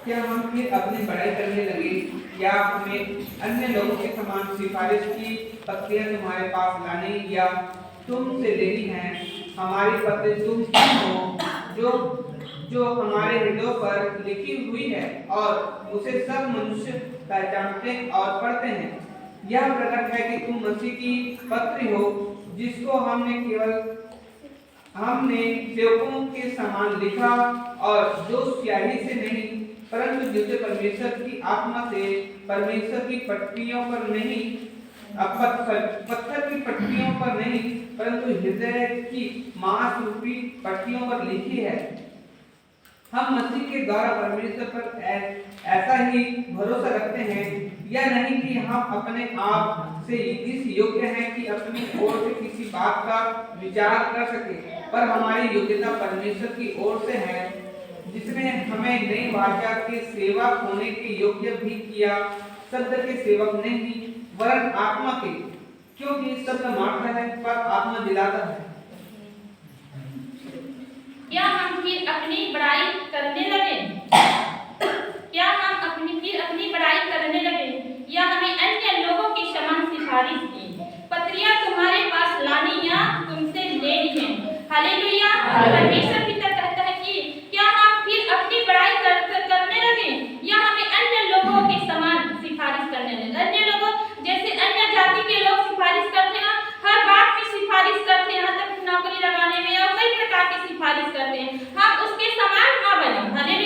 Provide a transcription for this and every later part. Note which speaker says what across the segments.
Speaker 1: क्या हम फिर अपनी बड़ाई करने लगे या हमें अन्य लोगों के समान सिफारिश की पत्रियां तुम्हारे पास लाने या तुमसे लेनी है? हमारी पत्र तुम हो जो जो हमारे हृदयों पर लिखी हुई है और उसे सब मनुष्य पहचानते और पढ़ते हैं। यह प्रकट है कि तुम मसीह की पत्री हो, जिसको हमने सेवकों के समान लिखा, और जो स्याही से नहीं परंतु जिसे परमेश्वर की आत्मा से परमेश्वर की पट्टियों पर नहीं, पत्थर की पट्टियों पर नहीं परंतु हृदय की मांस रूपी पट्टियों पर लिखी है। हम मसीह के द्वारा परमेश्वर पर ऐसा ही भरोसा रखते हैं, यह नहीं कि हम अपने आप से इस योग्य हैं कि अपनी ओर से किसी बात का विचार कर सके, पर हमारी योग्यता परमेश्वर की ओर से है, जिसने हमें नई वाचा के सेवक होने के योग्य भी किया, शब्द के सेवक नहीं वरन आत्मा के, क्योंकि शब्द मारता है पर आत्मा दिलाता है।
Speaker 2: क्या हम फिर अपनी बड़ाई करने लगे? या हमें अन्य लोगों की समान सिफारिश की पत्रियां तुम्हारे पास लानी या तुमसे लेनी है? हालेलुया। परमेश्वर पिता कहता है कि क्या हम फिर अपनी बड़ाई करने लगे या हमें अन्य लोगों के समान सिफारिश करने लगे? अन्य लोगों जैसे अन्य जाति के लोग सिफारिश करते हैं, हर बात में सिफारिश करते हैं, तक नौकरी लगाने में और कई प्रकार की सिफारिश करते हैं। हम उसके समान ना बने। हालेलुया।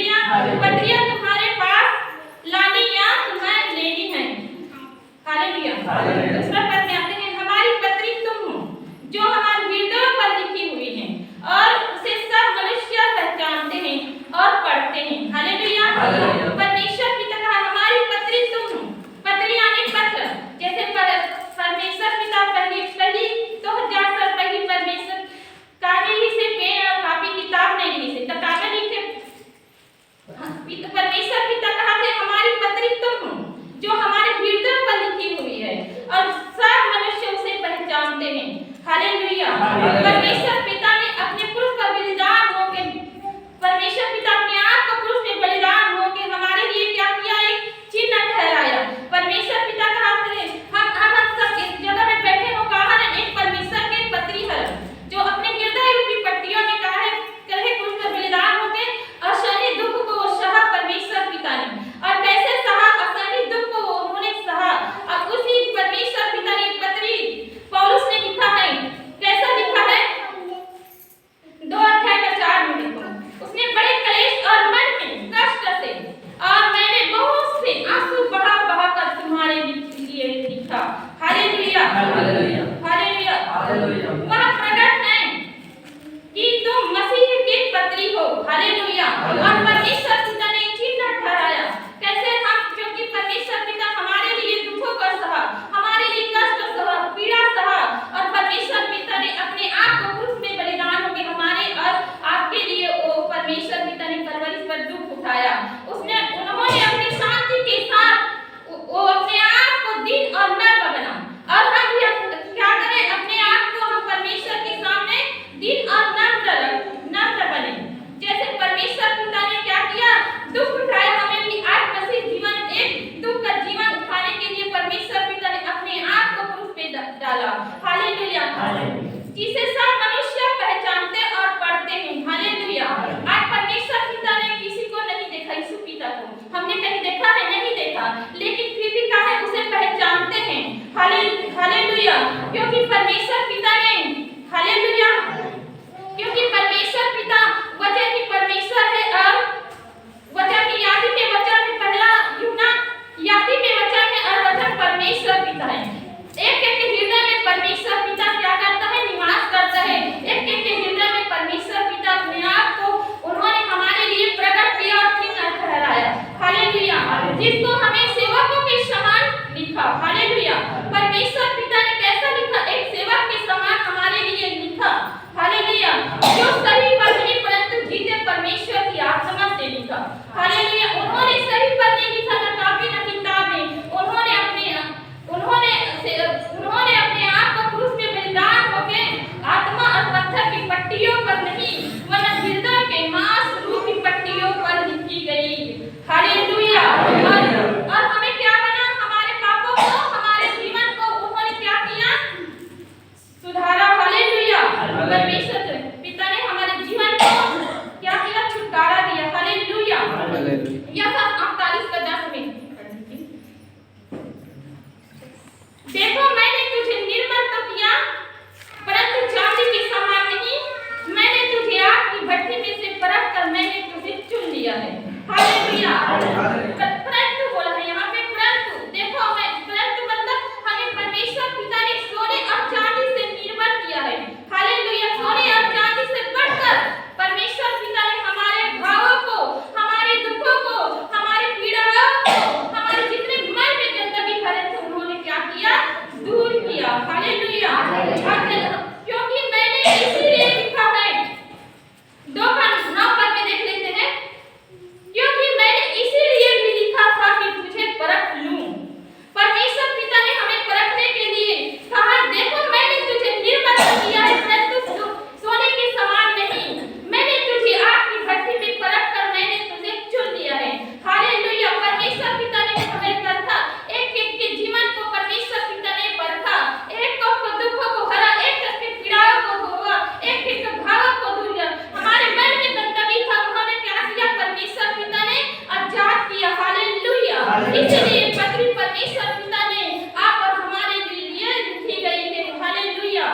Speaker 2: इसलिए पत्री परमेश्वर पिता ने आप और हमारे लिए लिखी गई है। हालेलुया।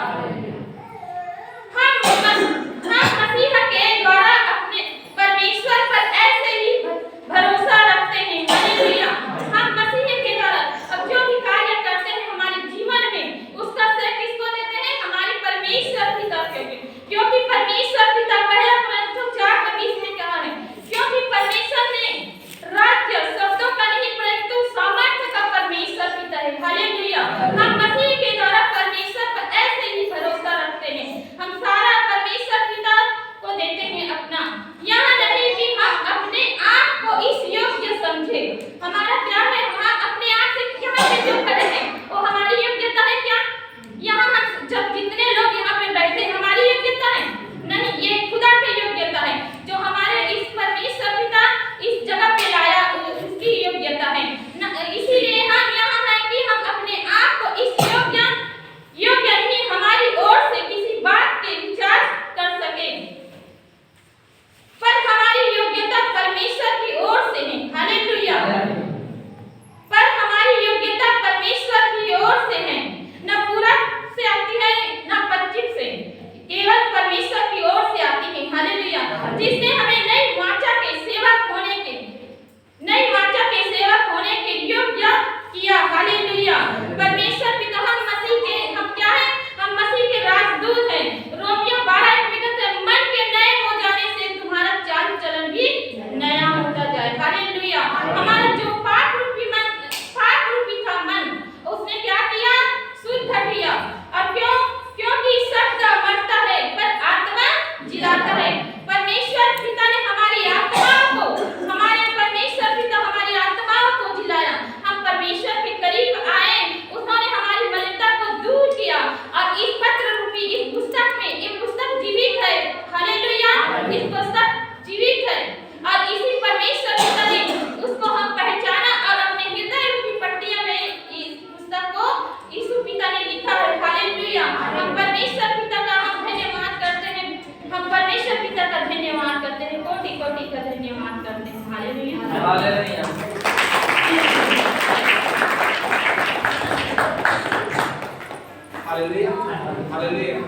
Speaker 2: हम मसीह के द्वारा अपने परमेश्वर पर ऐसे ही भरोसा रखते हैं। हालेलुया। हम मसीह के द्वारा अब जो भी कार्य करते हैं हमारे जीवन में, उसका श्रेय किसको देते हैं? हमारे परमेश्वर पिता को। क्योंकि परमेश्वर पिता पहला कोरिन्थियों 4:20 में कहा है, क्योंकि परमेश्वर ने राज्य शब्दों का नहीं परंतु सामर्थ्य का परमेश्वर पिता है। हालेलुया। हम मसीह के द्वारा परमेश्वर पर ऐसे ही भरोसा रखते हैं। हम सारा परमेश्वर पिता को देते हैं अपना। यह नहीं कि हम अपने आप को इस योग्य समझे। हमारा क्या है? हम अपने आप से यहाँ पे जो खड़े हैं वो हमारी योग्यता है क्या? यहाँ हम जब जितने लोग यहाँ पे बैठे हमारी योग्यता है? नहीं, ये खुदा की योग्यता है जो हमारे इस परमेश्वर पिता इस जगह पे लाया, उसकी योग्यता है। इसीलिए हम यहाँ है कि हम अपने आप को इस योग्य नहीं हमारी ओर से किसी बात के विचार कर सके, पर हमारी योग्यता परमेश्वर की ओर से है। हालेलुया। पर हमारी योग्यता परमेश्वर की ओर से है, न पूरब से आती है न पश्चिम से, केवल परमेश्वर की ओर से आती है। हालेलुया। जिसने हमें नई वाचा के सेवक होने के योग्य किया। हालेलुया। परमेश्वर पिता हम क्या है? हम मसीह के राजदूत हैं। रोमियो 12:1 में कहते हैं, मन के नए हो जाने से तुम्हारा चाल चलन भी नया होता जाए। हालेलुया। हमारा जो पाप रूपी था मन, उसने क्या किया? शुद्ध किया। और क्योंकि शब्द मरता है पर आत्मा जिलाता है। परमेश्वर पिता ने हमारी आत्माओं को जिलाया। हम परमेश्वर के करीब आए, उन्होंने हमारी मलिनता को दूर किया। और इस पत्र रूपी इस पुस्तक जीवित है। हालेलुया। इस पुस्तक जीवित है और इसी परमेश्वर पिता ने उसको हम पहचाना और अपने हृदय रूपी पट्टियों में इस पुस्तक को यीशु पिता ने लिखा है। हालेलुया। हम परमेश्वर पिता का हम धन्यवाद करते हैं। हम परमेश्वर पिता का धन्यवाद करते हैं, कोटि कोटि का धन्यवाद करते हैं। हालेलुया।
Speaker 1: हालेलुया। हालेलुया।